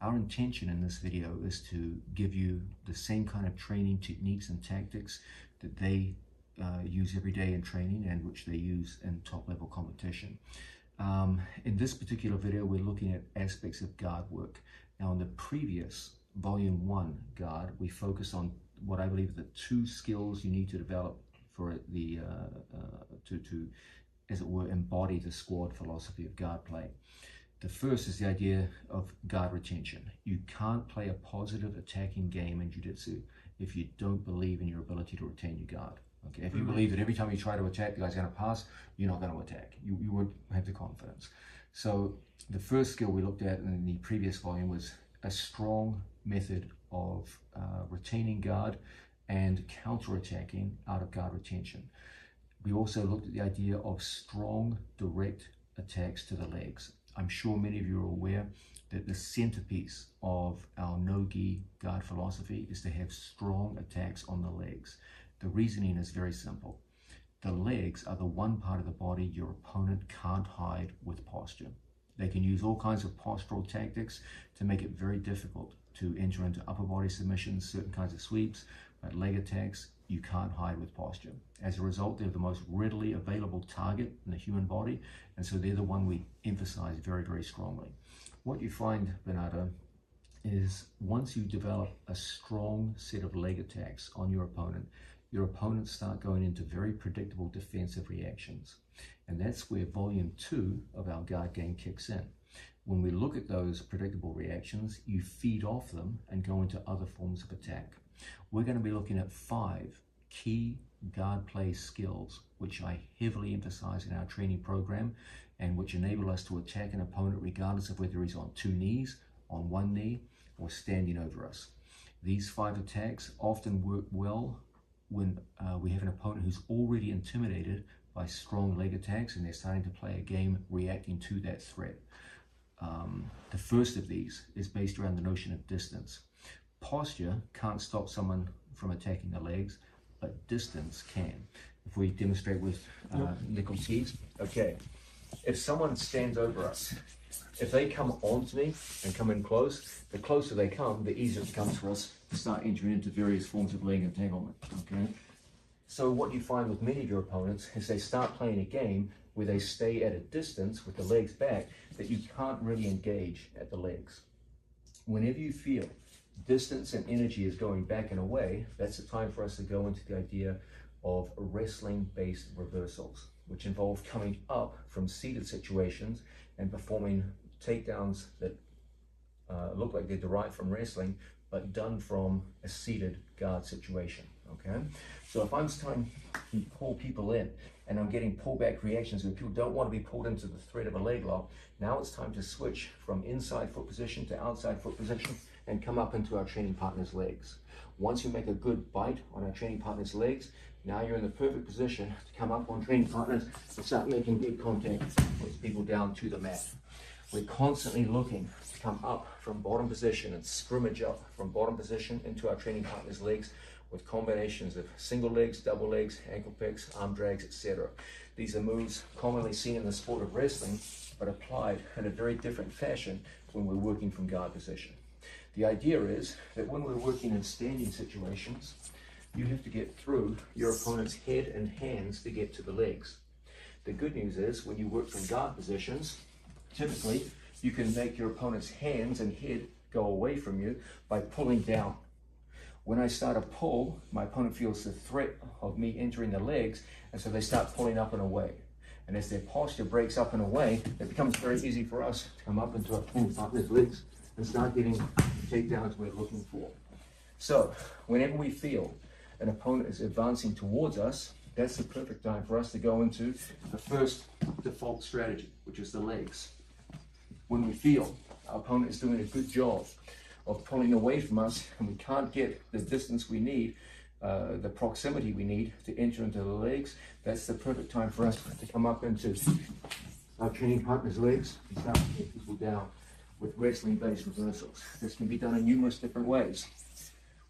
Our intention in this video is to give you the same kind of training techniques and tactics that they use every day in training and which they use in top level competition. In this particular video, we're looking at aspects of guard work. Now, in the previous volume 1 guard, we focused on what I believe are the 2 skills you need to develop for the to as it were embody the squad philosophy of guard play. The first is the idea of guard retention. You can't play a positive attacking game in Jiu-Jitsu if you don't believe in your ability to retain your guard. Okay, if you believe that every time you try to attack, the guy's going to pass, you're not going to attack. You won't have the confidence. So the first skill we looked at in the previous volume was a strong method of retaining guard and counter-attacking out of guard retention. We also looked at the idea of strong, direct attacks to the legs. I'm sure many of you are aware that the centerpiece of our no-gi guard philosophy is to have strong attacks on the legs. The reasoning is very simple. The legs are the one part of the body your opponent can't hide with posture. They can use all kinds of postural tactics to make it very difficult to enter into upper body submissions, certain kinds of sweeps, but leg attacks you can't hide with posture. As a result, they're the most readily available target in the human body, and so they're the one we emphasize very, very strongly. What you find, Bernardo, is once you develop a strong set of leg attacks on your opponents start going into very predictable defensive reactions. And that's where volume 2 of our guard game kicks in. When we look at those predictable reactions, you feed off them and go into other forms of attack. We're going to be looking at 5 key guard play skills, which I heavily emphasize in our training program and which enable us to attack an opponent regardless of whether he's on 2 knees, on 1 knee, or standing over us. These 5 attacks often work well when we have an opponent who's already intimidated by strong leg attacks and they're starting to play a game reacting to that threat. The first of these is based around the notion of distance. Posture can't stop someone from attacking the legs, but distance can. If we demonstrate with nickel tees, okay. If someone stands over us, if they come onto me and come in close, the closer they come, the easier it becomes for us to start entering into various forms of leg entanglement, okay? So what you find with many of your opponents is they start playing a game where they stay at a distance with the legs back that you can't really engage at the legs. Whenever you feel distance and energy is going back and away, that's the time for us to go into the idea of wrestling-based reversals, which involve coming up from seated situations and performing takedowns that look like they're derived from wrestling, but done from a seated guard situation, okay? So if I'm trying to pull people in and I'm getting pullback reactions where people don't want to be pulled into the threat of a leg lock, now it's time to switch from inside foot position to outside foot position and come up into our training partner's legs. Once you make a good bite on our training partner's legs, now you're in the perfect position to come up on training partners and start making good contact with people down to the mat. We're constantly looking to come up from bottom position and scrimmage up from bottom position into our training partner's legs with combinations of single legs, double legs, ankle picks, arm drags, etc. These are moves commonly seen in the sport of wrestling, but applied in a very different fashion when we're working from guard position. The idea is that when we're working in standing situations, you have to get through your opponent's head and hands to get to the legs. The good news is when you work from guard positions, typically you can make your opponent's hands and head go away from you by pulling down. When I start a pull, my opponent feels the threat of me entering the legs, and so they start pulling up and away. And as their posture breaks up and away, it becomes very easy for us to come up into our training partner's legs and start getting the takedowns we're looking for. So whenever we feel an opponent is advancing towards us, that's the perfect time for us to go into the first default strategy, which is the legs. When we feel our opponent is doing a good job of pulling away from us and we can't get the distance we need, the proximity we need to enter into the legs, that's the perfect time for us to come up into our training partner's legs and start to get people down with wrestling-based reversals. This can be done in numerous different ways.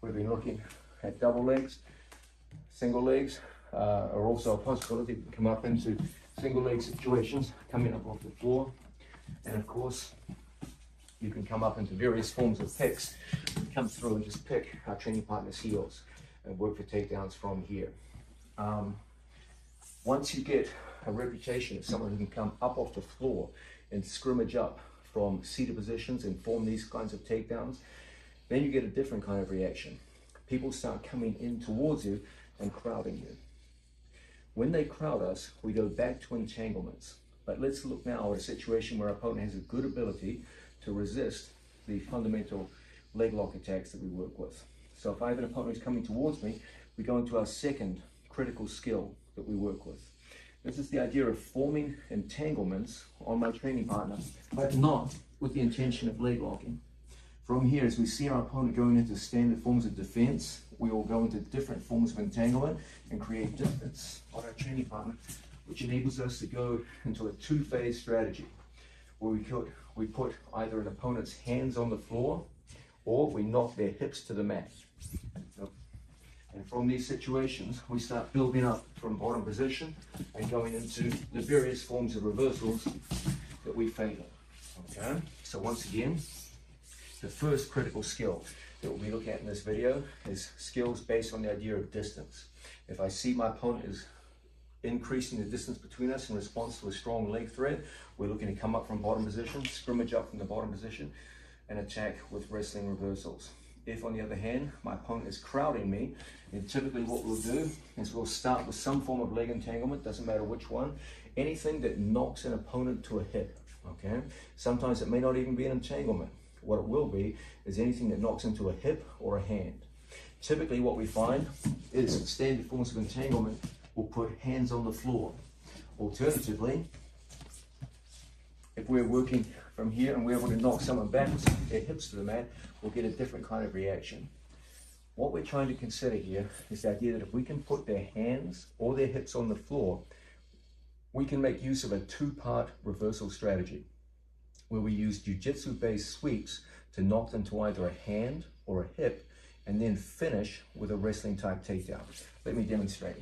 We've been looking at double legs, single legs, are also a possibility to come up into single leg situations, coming up off the floor, and of course, You can come up into various forms of picks, come through and just pick our training partner's heels and work for takedowns from here. Once you get a reputation of someone who can come up off the floor and scrimmage up from seated positions and form these kinds of takedowns, then you get a different kind of reaction. People start coming in towards you and crowding you. When they crowd us, we go back to entanglements. But let's look now at a situation where our opponent has a good ability to resist the fundamental leg lock attacks that we work with. So if I have an opponent who's coming towards me, we go into our second critical skill that we work with. This is the idea of forming entanglements on my training partner, but not with the intention of leg locking. From here, as we see our opponent going into standard forms of defense, we will go into different forms of entanglement and create distance on our training partner, which enables us to go into a two-phase strategy where we put either an opponent's hands on the floor or we knock their hips to the mat. And from these situations, we start building up from bottom position and going into the various forms of reversals that we favor. Okay, so once again, the first critical skill that we'll be looking at in this video is skills based on the idea of distance. If I see my opponent is increasing the distance between us in response to a strong leg thread, we're looking to come up from bottom position, scrimmage up from the bottom position, and attack with wrestling reversals. If, on the other hand, my opponent is crowding me, then typically what we'll do is we'll start with some form of leg entanglement, doesn't matter which one, anything that knocks an opponent to a hip, okay? Sometimes it may not even be an entanglement. What it will be is anything that knocks into a hip or a hand. Typically what we find is standard forms of entanglement will put hands on the floor. Alternatively, if we're working from here and we're able to knock someone backwards, their hips to the mat, we'll get a different kind of reaction. What we're trying to consider here is the idea that if we can put their hands or their hips on the floor, we can make use of a two-part reversal strategy where we use jiu-jitsu based sweeps to knock them to either a hand or a hip and then finish with a wrestling type takedown. Let me demonstrate.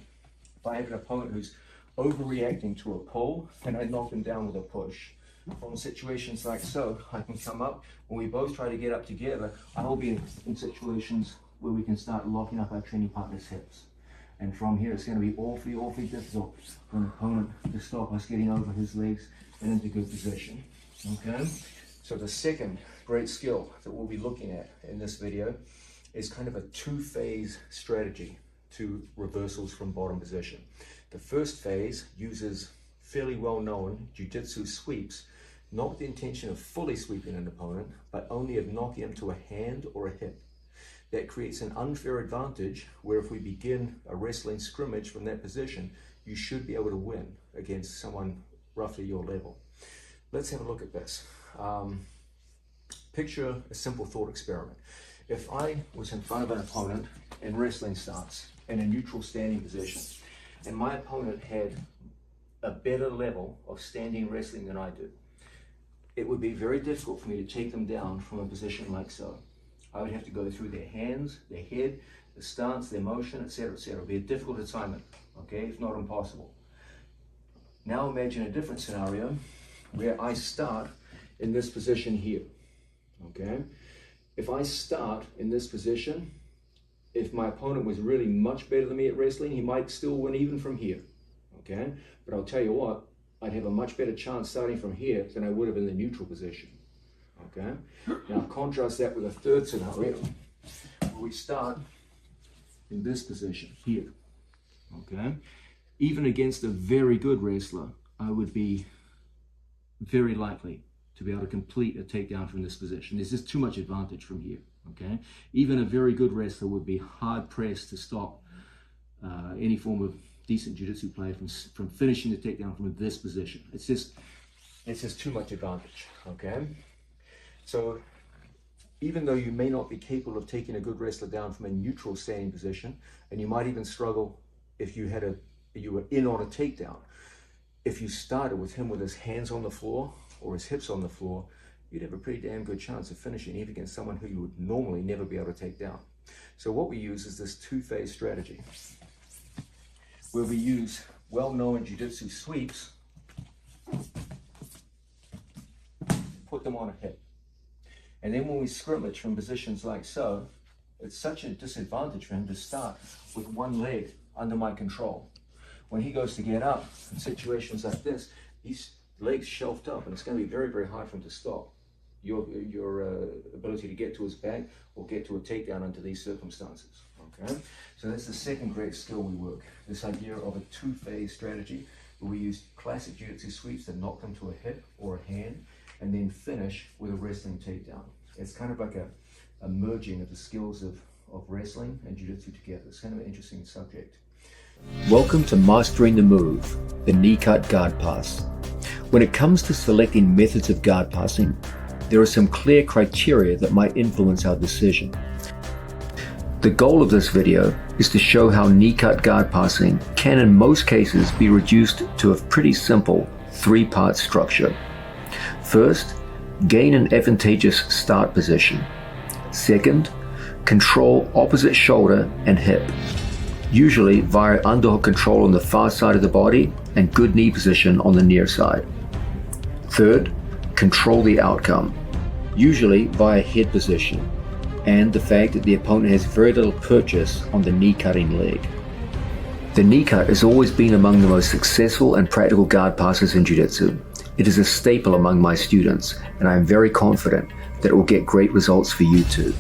If I have an opponent who's overreacting to a pull and I knock them down with a push, from situations like so, I can come up. When we both try to get up together, I will be in situations where we can start locking up our training partner's hips. And from here, it's going to be awfully difficult for an opponent to stop us getting over his legs and into good position. Okay? So the second great skill that we'll be looking at in this video is kind of a two-phase strategy to reversals from bottom position. The first phase uses fairly well-known jiu-jitsu sweeps, not with the intention of fully sweeping an opponent, but only of knocking him to a hand or a hip. That creates an unfair advantage where if we begin a wrestling scrimmage from that position, you should be able to win against someone roughly your level. Let's have a look at this. Picture a simple thought experiment. If I was in front of an opponent in wrestling stance in a neutral standing position, and my opponent had a better level of standing wrestling than I do, it would be very difficult for me to take them down from a position like so. I would have to go through their hands, their head, the stance, their motion, etc., etc. It would be a difficult assignment, okay, if not impossible. Now imagine a different scenario where I start in this position here, okay? If I start in this position, if my opponent was really much better than me at wrestling, he might still win even from here, okay? But I'll tell you what, I'd have a much better chance starting from here than I would have in the neutral position, okay? Now contrast that with a third scenario where we start in this position here, okay? Even against a very good wrestler, I would be very likely to be able to complete a takedown from this position. There's just too much advantage from here, okay? Even a very good wrestler would be hard pressed to stop any form of decent jiu-jitsu player from finishing the takedown from this position. It's just too much advantage, okay? So even though you may not be capable of taking a good wrestler down from a neutral standing position, and you might even struggle if you were in on a takedown, if you started with him with his hands on the floor or his hips on the floor, you'd have a pretty damn good chance of finishing even against someone who you would normally never be able to take down. So what we use is this two-phase strategy, where we use well-known jiu-jitsu sweeps, put them on a hip. And then when we scrimmage from positions like so, it's such a disadvantage for him to start with one leg under my control. When he goes to get up in situations like this, his legs shelved up, and it's going to be very, very hard for him to stop. Your ability to get to his back or get to a takedown under these circumstances. Okay, so that's the second great skill we work. This idea of a two-phase strategy where we use classic jiu-jitsu sweeps that knock them to a hip or a hand, and then finish with a wrestling takedown. It's kind of like a merging of the skills of wrestling and jiu-jitsu together. It's kind of an interesting subject. Welcome to Mastering the Move, the knee cut guard pass. When it comes to selecting methods of guard passing, there are some clear criteria that might influence our decision. The goal of this video is to show how knee cut guard passing can in most cases be reduced to a pretty simple three-part structure. First, gain an advantageous start position. Second, control opposite shoulder and hip, usually via underhook control on the far side of the body and good knee position on the near side. Third, control the outcome, usually via head position and the fact that the opponent has very little purchase on the knee cutting leg. The knee cut has always been among the most successful and practical guard passes in Jiu-Jitsu. It is a staple among my students, and I am very confident that it will get great results for you too.